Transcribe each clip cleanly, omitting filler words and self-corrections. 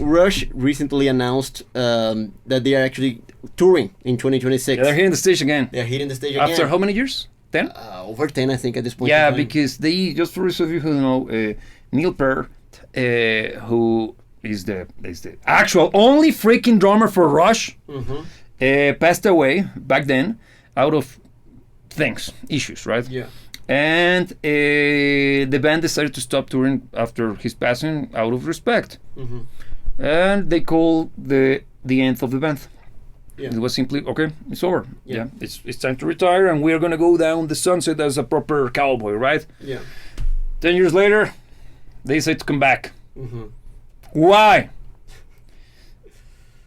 Rush recently announced that they are actually touring in 2026. Yeah, they're hitting the stage again. They're hitting the stage again. After how many years? 10? Over 10, I think, at this point. Yeah, because they, just for those of you who know, Neil Peart, who is the actual only freaking drummer for Rush, passed away back then out of issues, right? Yeah. And the band decided to stop touring after his passing out of respect. And they called the end of the band. Yeah. It was simply, okay, it's over. Yeah. It's time to retire, and we're going to go down the sunset as a proper cowboy, right? Yeah. 10 years later, they decide to come back. Why?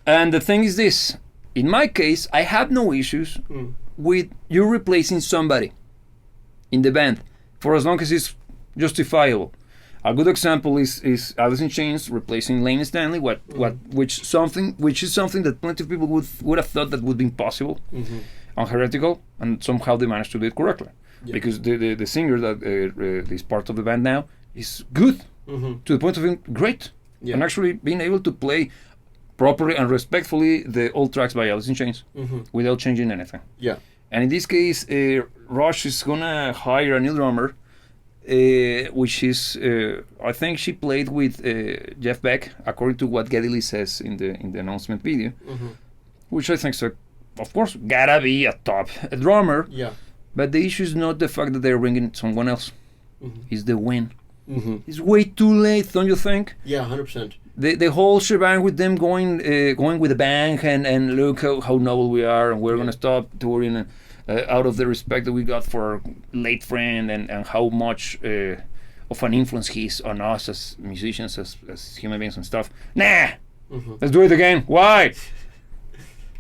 And the thing is this. In my case, I have no issues with you replacing somebody in the band for as long as it's justifiable. A good example is Alice in Chains replacing Lane Stanley, which is something that plenty of people would have thought that would be impossible on Heretical, and somehow they managed to do it correctly. Yeah. Because the singer that is part of the band now is good to the point of being great, and actually being able to play properly and respectfully the old tracks by Alice in Chains without changing anything. Yeah. And in this case, Rush is gonna hire a new drummer. Which is, I think she played with Jeff Beck, according to what Geddy Lee says in the announcement video, which I think, of course, gotta be a top drummer. Yeah. But the issue is not the fact that they're bringing someone else; it's the win. It's way too late, don't you think? Yeah, 100%. The whole shebang with them going with a bang and look how noble we are, and we're gonna stop touring. Out of the respect that we got for our late friend and how much of an influence he is on us as musicians, as human beings and stuff. Nah! Let's do it again. Why?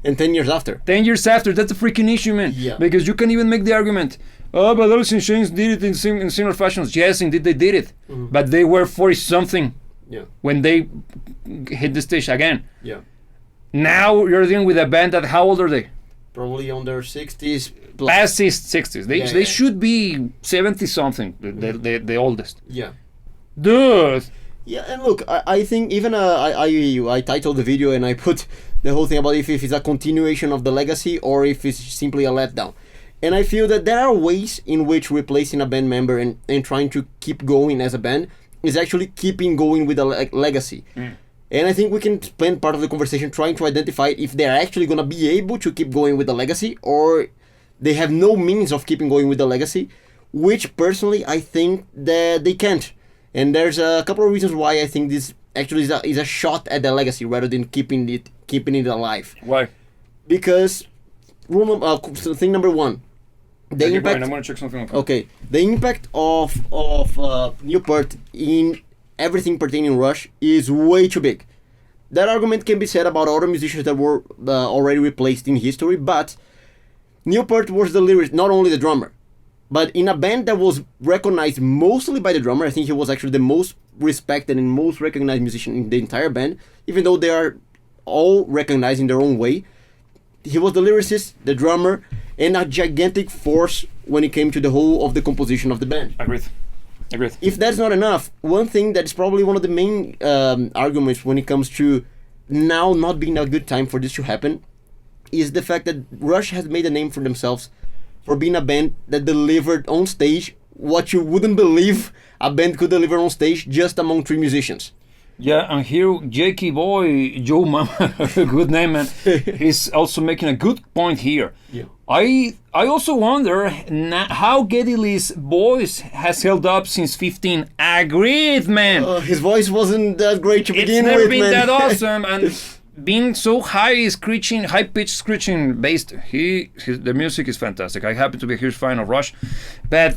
And 10 years after. 10 years after, that's a freaking issue, man. Yeah. Because you can even make the argument, oh, but Alice in Chains did it in similar fashions. Yes, indeed they did it. But they were 40-something when they hit the stage again. Yeah. Now you're dealing with a band that, how old are they? Probably on their 60s. Past 60s. They should be 70-something, the oldest. Yeah. Dude! Yeah, and look, I think even I titled the video and I put the whole thing about if it's a continuation of the legacy or if it's simply a letdown. And I feel that there are ways in which replacing a band member and trying to keep going as a band is actually keeping going with a legacy. And I think we can spend part of the conversation trying to identify if they're actually going to be able to keep going with the legacy or they have no means of keeping going with the legacy, which personally I think that they can't. And there's a couple of reasons why I think this actually is a shot at the legacy rather than keeping it alive. Why? Because thing number one, the impact. I'm going to check something. Okay, the impact of Neil Peart in everything pertaining Rush is way too big. That argument can be said about other musicians that were already replaced in history, but Neil Peart was the lyricist, not only the drummer, but in a band that was recognized mostly by the drummer. I think he was actually the most respected and most recognized musician in the entire band, even though they are all recognized in their own way. He was the lyricist, the drummer, and a gigantic force when it came to the whole of the composition of the band. Agreed. If that's not enough, one thing that's probably one of the main arguments when it comes to now not being a good time for this to happen is the fact that Rush has made a name for themselves for being a band that delivered on stage what you wouldn't believe a band could deliver on stage just among 3 musicians. Yeah, and here Jakey Boy, Joe Mama, good name, man, he's also making a good point here. Yeah. I also wonder how Geddy Lee's voice has held up since 15. Agreed, man. His voice wasn't that great to begin with, man. It's never been that awesome, and being so high-pitched screeching based, the music is fantastic. I happen to be a huge fan of Rush, but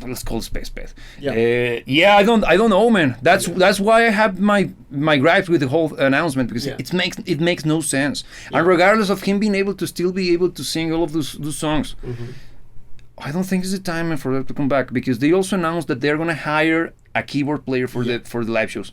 let's call it space. Yeah. I don't know, man. That's why I have my gripes with the whole announcement, because it makes no sense. Yeah. And regardless of him being able to still be able to sing all of those songs, I don't think it's the time for them to come back, because they also announced that they're going to hire a keyboard player for the live shows.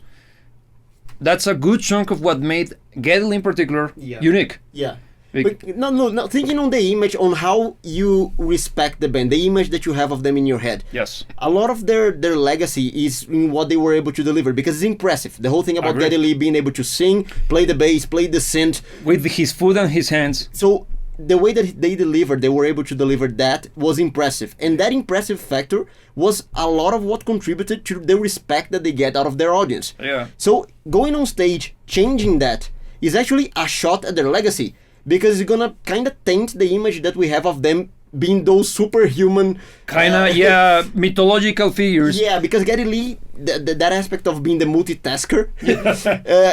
That's a good chunk of what made Geddy Lee in particular unique. Yeah. But no. Thinking on the image, on how you respect the band, the image that you have of them in your head. Yes. A lot of their legacy is in what they were able to deliver, because it's impressive. The whole thing about Geddy Lee being able to sing, play the bass, play the synth with his foot and his hands. So the way that they were able to deliver that was impressive, and that impressive factor was a lot of what contributed to the respect that they get out of their audience. Yeah. So going on stage, changing that is actually a shot at their legacy, because it's gonna kind of taint the image that we have of them being those superhuman mythological figures. Yeah, because Geddy Lee, that aspect of being the multitasker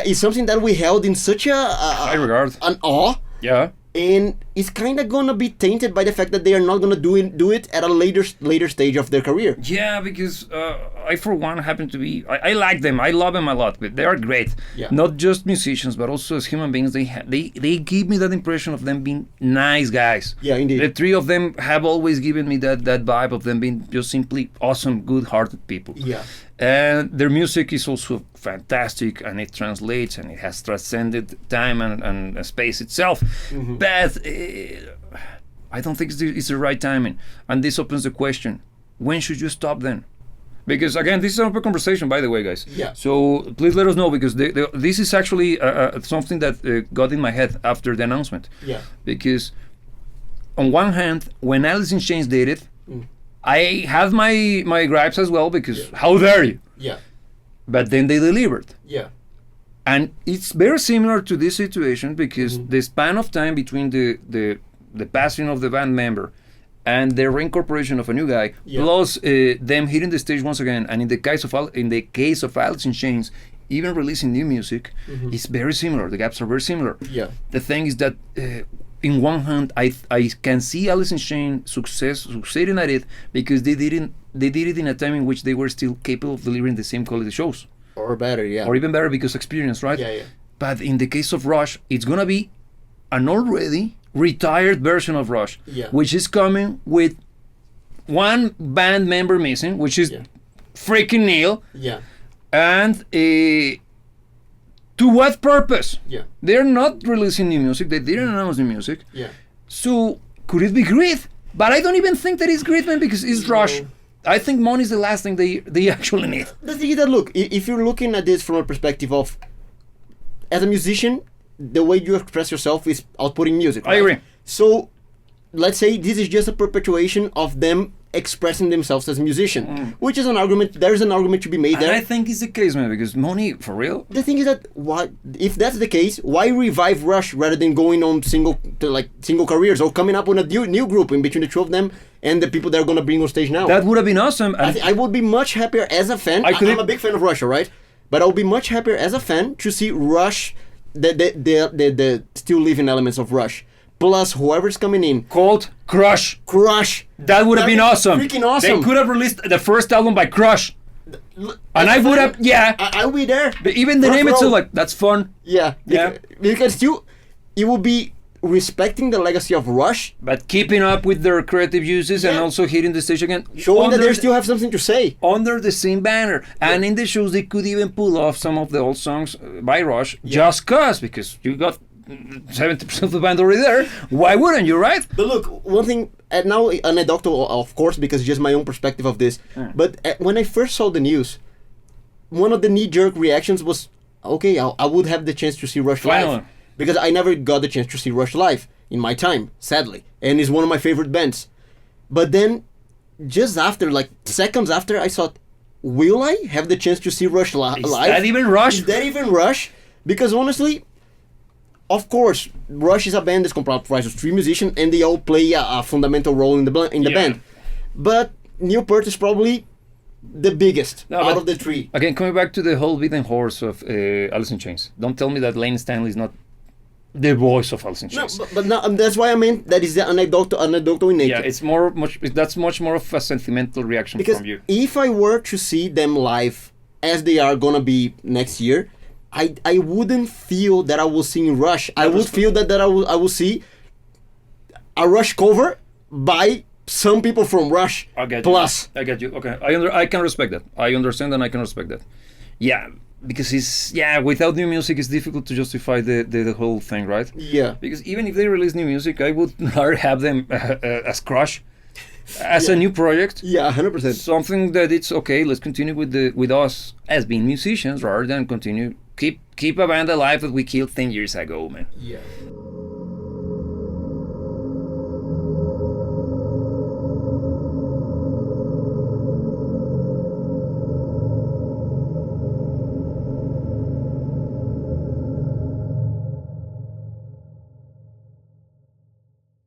is something that we held in such a high regard, an awe. Yeah. And it's kind of gonna be tainted by the fact that they are not gonna do it at a later stage of their career. Yeah, because I for one happen to be I like them. I love them a lot. But they are great. Yeah. Not just musicians, but also as human beings. They give me that impression of them being nice guys. Yeah, indeed. The three of them have always given me that vibe of them being just simply awesome, good-hearted people. Yeah. And their music is also fantastic, and it translates, and it has transcended time and space itself. Mm-hmm. But I don't think it's the right timing. And this opens the question, when should you stop then? Because again, this is an open conversation, by the way, guys. Yeah. So please let us know, because this is actually something that got in my head after the announcement. Yeah. Because on one hand, when Alice in Chains did it, I have my gripes as well, because how dare you? Yeah. But then they delivered. Yeah. And it's very similar to this situation, because the span of time between the passing of the band member and the reincorporation of a new guy, plus them hitting the stage once again, and in the case of Alice in Chains, even releasing new music, is very similar. The gaps are very similar. Yeah. The thing is that in one hand, I can see Alice in Chains succeeding at it, because they did it in a time in which they were still capable of delivering the same quality shows. Or better, yeah. Or even better, because experience, right? Yeah, yeah. But in the case of Rush, it's gonna be an already retired version of Rush, which is coming with one band member missing, which is freaking Neil. Yeah. And to what purpose? Yeah. They're not releasing new music. They didn't announce new music. Yeah. So could it be great? But I don't even think that it's great, man, because it's Rush. I think money is the last thing they actually need. The thing is that, look, if you're looking at this from a perspective of, as a musician, the way you express yourself is outputting music, right? I agree. So let's say this is just a perpetuation of them expressing themselves as a musician, which is an argument. There's an argument to be made there. And I think it's the case, man, because money, for real. The thing is that, if that's the case, why revive Rush rather than going on single careers, or coming up with a new group in between the two of them and the people that are going to bring on stage now? That would have been awesome. I would be much happier as a fan. I'm a big fan of Rush, right? But I would be much happier as a fan to see Rush, the still living elements of Rush, plus whoever's coming in, called Crush. That would have been awesome. Freaking awesome. They could have released the first album by Crush. And I would have, I'll be there. But even the name itself, like, that's fun. Yeah. Because still, it will be respecting the legacy of Rush, but keeping up with their creative uses and also hitting the stage again. Showing that they still have something to say. Under the same banner. And in the shows, they could even pull off some of the old songs by Rush, just because you got 70% of the band already there. Why wouldn't you, right? But look, one thing, and now anecdotal, of course, because it's just my own perspective of this, but when I first saw the news, one of the knee-jerk reactions was, okay, I would have the chance to see Rush live. Because I never got the chance to see Rush live in my time, sadly. And it's one of my favorite bands. But then, just after, like seconds after, I thought, will I have the chance to see Rush live? Is that even Rush? Is that even Rush? Because honestly, of course, Rush is a band that's comprised of 3 musicians, and they all play a fundamental role in the band. But Neil Peart is probably the biggest out of the 3. Again, coming back to the whole beaten horse of Alice in Chains. Don't tell me that Lane Stanley is not the voice of Alice in Chains. No, but no, that's why I meant that is the anecdotal in nature. Yeah, that's much more of a sentimental reaction from you. If I were to see them live as they are gonna be next year, I wouldn't feel that I was seeing Rush. I would feel that I will see a Rush cover by some people from Rush. I get plus. You. I get you. Okay, I can respect that. I understand and I can respect that. Yeah. because without new music, it's difficult to justify the whole thing, right? Yeah. Because even if they release new music, I would rather have them as Crush, as a new project. Yeah, 100%. Something that it's okay. Let's continue with us as being musicians, rather than keep a band alive that we killed 10 years ago, man. Yeah.